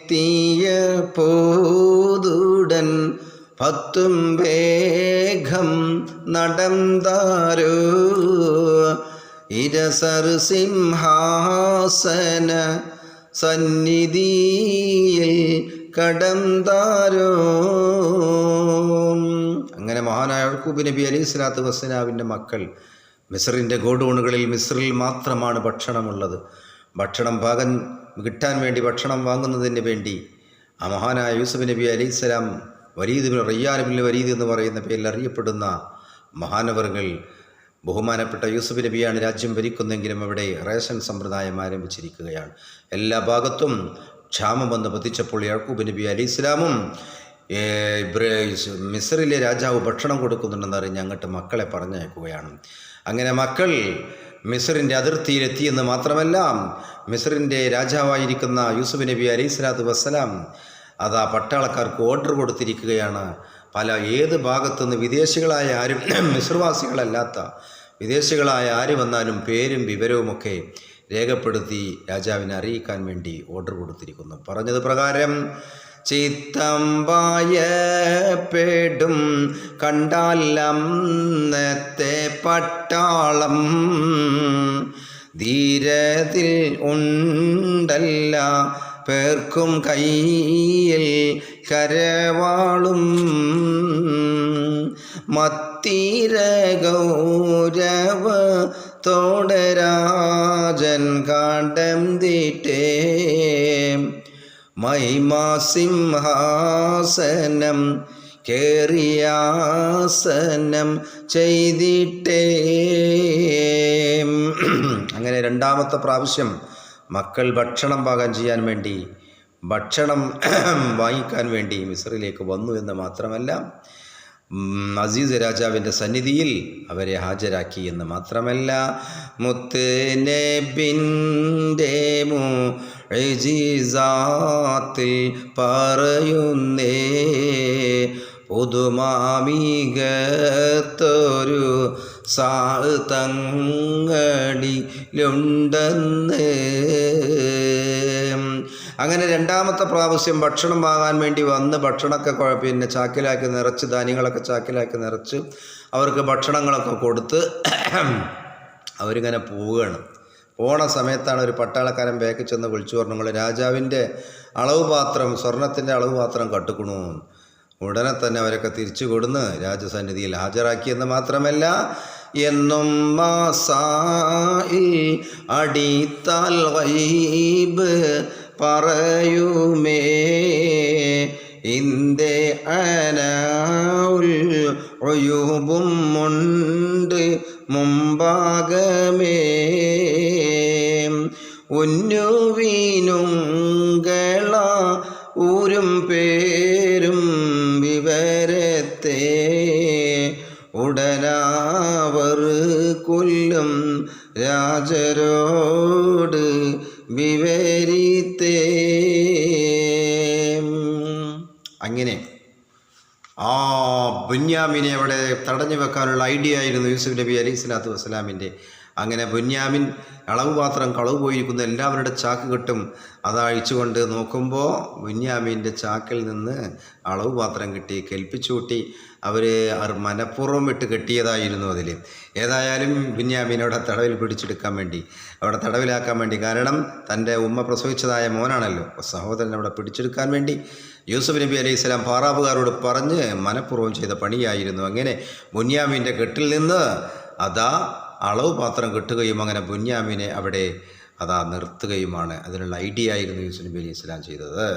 എത്തിയ പോതുടൻ പത്തും വേഗം നടந்தாരോ ഇരസർ സിംഹാസന സന്നിധിയിൽ കടந்தாരോ. അങ്ങനെ മഹാനായ യാക്കൂബ് നബി അലൈഹി സ്വലാത്തു വസ്സലാമിൻ്റെ മക്കൾ മിസ്റിൻ്റെ ഗോഡൗണുകളിൽ മിസ്റിൽ മാത്രമാണ് ഭക്ഷണമുള്ളത്. ഭക്ഷണം കിട്ടാൻ വേണ്ടി ഭക്ഷണം വാങ്ങുന്നതിന് വേണ്ടി ആ മഹാനായ യൂസുഫ് നബി അലൈഹി സ്വലാം വരീദ് ബിൻ റയ്യാൻ ബിൻ വരീദ് എന്ന് പറയുന്ന പേരിൽ അറിയപ്പെടുന്ന മഹാനവറുകൾ ബഹുമാനപ്പെട്ട യൂസുഫ് നബിയാണ് രാജ്യം ഭരിക്കുന്നെങ്കിലും അവിടെ റേഷൻ സമ്പ്രദായം ആരംഭിച്ചിരിക്കുകയാണ്. എല്ലാ ഭാഗത്തും ക്ഷാമം വന്ന് പതിച്ചപ്പോൾ യാക്കൂബ് നബി അലൈഹി സ്വലാമും മിസ്റിലെ രാജാവ് ഭക്ഷണം കൊടുക്കുന്നുണ്ടെന്ന് അറിഞ്ഞ് അങ്ങോട്ട് മക്കളെ പറഞ്ഞയക്കുകയാണ്. അങ്ങനെ മക്കൾ മിസ്റിൻ്റെ അതിർത്തിയിലെത്തിയെന്ന് മാത്രമല്ല, മിസ്റിൻ്റെ രാജാവായിരിക്കുന്ന യൂസുഫ് നബി അലൈഹി സ്വലാത്തു വസ്സലാം അതാ പട്ടാളക്കാർക്ക് ഓർഡർ കൊടുത്തിരിക്കുകയാണ്. ഏത് ഭാഗത്തുനിന്ന് വിദേശികളായ ആരും, മിസ്ർവാസികളല്ലാത്ത വിദേശികളായ ആര് വന്നാലും പേരും വിവരവുമൊക്കെ രേഖപ്പെടുത്തി രാജാവിനെ അറിയിക്കാൻ വേണ്ടി ഓർഡർ കൊടുത്തിരിക്കുന്നു. പറഞ്ഞത് പ്രകാരം ചിത്തമ്പായപ്പെടും കണ്ടാലന്നത്തെ പട്ടാളം ധീരത്തിൽ ഉണ്ടല്ല പേർക്കും കയ്യിൽ കരവാളും മത്തീര ഗൗരവ തോടരാജൻ കാണ്ടം തീട്ടേ മഹിമാസിംഹാസനം കേറിയാസനം ചെയ്തിട്ടേ. അങ്ങനെ രണ്ടാമത്തെ പ്രാവശ്യം മക്കൾ ഭക്ഷണം പാകം ചെയ്യാൻ വേണ്ടി, ഭക്ഷണം വാങ്ങിക്കാൻ വേണ്ടി മിസ്റിലേക്ക് വന്നു എന്ന് മാത്രമല്ല, അസീസ് രാജാവിൻ്റെ സന്നിധിയിൽ അവരെ ഹാജരാക്കി എന്ന് മാത്രമല്ല, മുത്ത് നബിൻ്റെ മുഅ്ജിസാത്തിൽ പറയുന്നേ പുതുമാമികത്തൊരു തങ്ങളിലുണ്ടെന്ന്. അങ്ങനെ രണ്ടാമത്തെ പ്രാവശ്യം ഭക്ഷണം വാങ്ങാൻ വേണ്ടി വന്ന് ഭക്ഷണമൊക്കെ ചാക്കിലാക്കി നിറച്ച്, ധാന്യങ്ങളൊക്കെ ചാക്കിലാക്കി നിറച്ച് അവർക്ക് ഭക്ഷണങ്ങളൊക്കെ കൊടുത്ത് അവരിങ്ങനെ പോവുകയാണ്. പോണ സമയത്താണ് ഒരു പട്ടാളക്കാരൻ ബാക്കിൽ ചെന്ന് വിളിച്ചു പറഞ്ഞു, നിങ്ങൾ രാജാവിൻ്റെ അളവ് പാത്രം, സ്വർണത്തിൻ്റെ അളവ് പാത്രം കട്ടുക്കണു. ഉടനെ തന്നെ അവരൊക്കെ തിരിച്ചു കൊടുന്ന് രാജസന്നിധിയിൽ ഹാജരാക്കിയെന്ന് മാത്രമല്ല, എന്നും മാസായിൽ അടിത്താൽ ഗൈബ് പറയുമേ ഇന്ദേ അനാഉൽ ഉയൂബും ഉണ്ട് മുമ്പാകമേ ഉന്നുവീനുങ്കള ഊരും പേരും വിവരത്തെ ഉടനാവർ കൊല്ലും രാജരോട് വിവരിത്തേ. അങ്ങനെ ആ ബുന്യാമിനെ അവിടെ തടഞ്ഞു വെക്കാനുള്ള ഐഡിയ ആയിരുന്നു യൂസുഫ് നബി അലൈഹി സ്വലാത്തു വസ്സലാമിൻ്റെ. അങ്ങനെ ബുന്യാമിൻ അളവ് പാത്രം കളവ് പോയിരിക്കുന്ന എല്ലാവരുടെ ചാക്ക് കെട്ടും അതഴിച്ചുകൊണ്ട് നോക്കുമ്പോൾ ബുന്യാമിൻ്റെ ചാക്കിൽ നിന്ന് അളവ് പാത്രം കിട്ടി, കെൽപ്പിച്ചു കൂട്ടി. അവർ മനഃപൂർവ്വം ഇട്ട് കെട്ടിയതായിരുന്നു അതിൽ. ഏതായാലും ബുന്യാമിനോടെ തടവിൽ പിടിച്ചെടുക്കാൻ വേണ്ടി, അവിടെ തടവിലാക്കാൻ വേണ്ടി, കാരണം തൻ്റെ ഉമ്മ പ്രസവിച്ചതായ മോനാണല്ലോ, സഹോദരൻ അവിടെ പിടിച്ചെടുക്കാൻ വേണ്ടി യൂസുഫ് നബി അലൈഹി സ്വലാം പാറാവുകാരോട് പറഞ്ഞ് മനഃപൂർവ്വം ചെയ്ത പണിയായിരുന്നു. അങ്ങനെ ബുന്യാമിൻ്റെ കെട്ടിൽ നിന്ന് അതാ അളവ് പാത്രം കിട്ടുകയും അങ്ങനെ ബുന്യാമിനെ അവിടെ നിർത്തുകയുമാണ്. അതിനുള്ള ഐഡിയ ആയിരുന്നു യൂസുഫ് നബി അലൈഹി സ്വലാം ചെയ്തത്.